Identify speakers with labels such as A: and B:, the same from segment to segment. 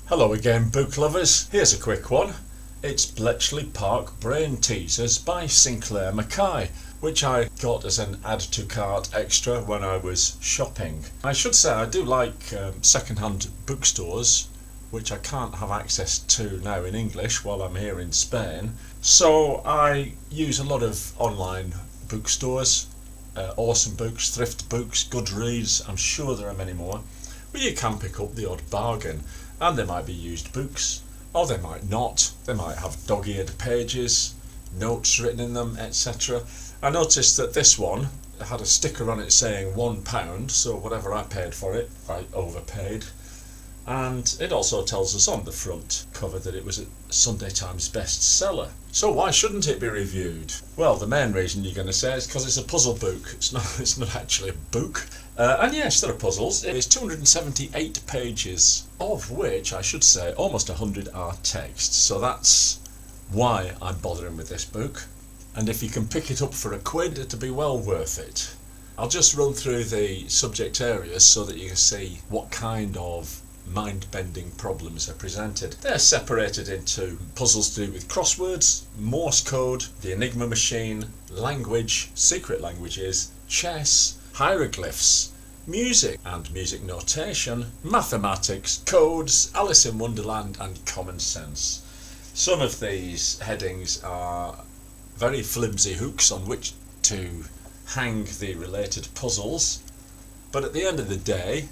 A: Hello again, book lovers. Here's a quick one. It's Bletchley Park Brainteasers by Sinclair McKay, which I got as an add to cart extra when I was shopping. I should say I do like second-hand bookstores, which I can't have access to now in English while I'm here in Spain. So I use a lot of online bookstores, Awesome Books, Thrift Books, Goodreads. I'm sure there are many more, where you can pick up the odd bargain. And they might be used books, or they might not. They might have dog-eared pages, notes written in them, etc. I noticed that this one had a sticker on it saying £1, so whatever I paid for it, I overpaid. And it also tells us on the front cover that it was a Sunday Times bestseller. So why shouldn't it be reviewed? Well, the main reason you're going to say is because it's a puzzle book. It's not actually a book. And yes, there are puzzles. It's 278 pages, of which I should say almost 100 are text. So that's why I'm bothering with this book. And if you can pick it up for £1, it'll be well worth it. I'll just run through the subject areas so that you can see what kind of mind-bending problems are presented. They're separated into puzzles to do with crosswords, Morse code, the Enigma machine, language, secret languages, chess, hieroglyphs, music and music notation, mathematics, codes, Alice in Wonderland and common sense. Some of these headings are very flimsy hooks on which to hang the related puzzles, but at the end of the day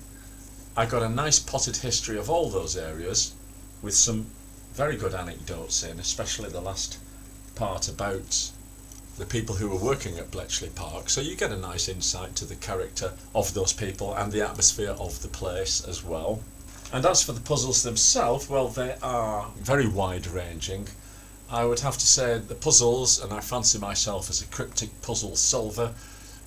A: I got a nice potted history of all those areas with some very good anecdotes in, especially the last part about the people who were working at Bletchley Park, so you get a nice insight to the character of those people and the atmosphere of the place as well. And as for the puzzles themselves, well, they are very wide-ranging. I would have to say the puzzles, and I fancy myself as a cryptic puzzle solver,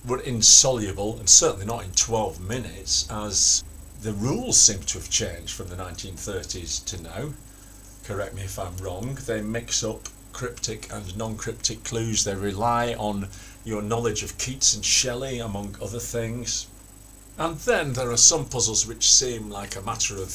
A: were insoluble, and certainly not in 12 minutes, as the rules seem to have changed from the 1930s to now. Correct me if I'm wrong. They mix up cryptic and non-cryptic clues. They rely on your knowledge of Keats and Shelley, among other things. And then there are some puzzles which seem like a matter of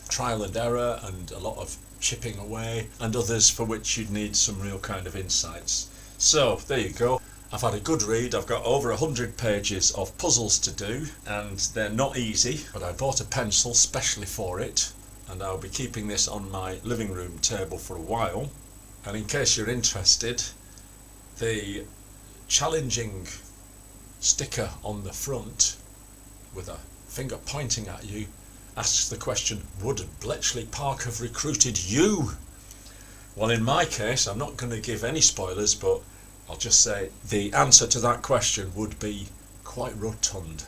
A: trial and error and a lot of chipping away, and others for which you'd need some real kind of insights. So there you go. I've had a good read. I've got over 100 pages of puzzles to do, and they're not easy, but I bought a pencil specially for it, and I'll be keeping this on my living room table for a while. And in case you're interested, the challenging sticker on the front with a finger pointing at you asks the question, would Bletchley Park have recruited you? Well, in my case, I'm not going to give any spoilers, but I'll just say the answer to that question would be quite rotund.